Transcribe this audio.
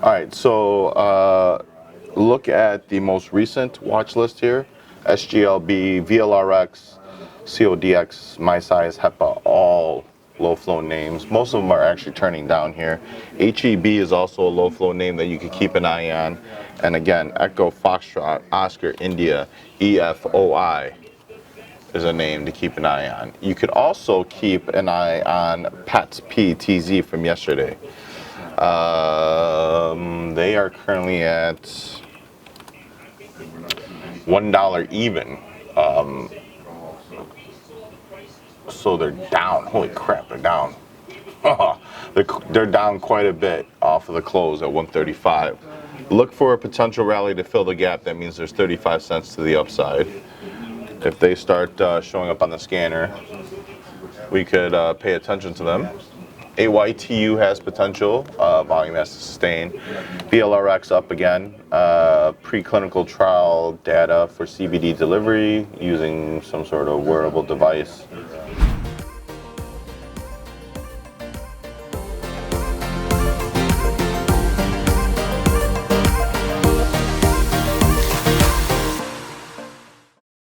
All right, so look at the most recent watch list here: SGLB, VLRX, CODX, My Size, HEPA, all low flow names. Most of them are actually turning down here. HEB is also a low flow name that you could keep an eye on. And again, Echo, Foxtrot, Oscar, India, EFOI is a name to keep an eye on. You could also keep an eye on PATS PTZ from yesterday. They are currently at $1 even. So they're down. Holy crap, they're down. they're down quite a bit off of the close at 135. Look for a potential rally to fill the gap. That means there's 35 cents to the upside. If they start showing up on the scanner, we could pay attention to them. AYTU has potential. Volume has to sustain. BLRX up again. Preclinical trial data for CBD delivery using some sort of wearable device.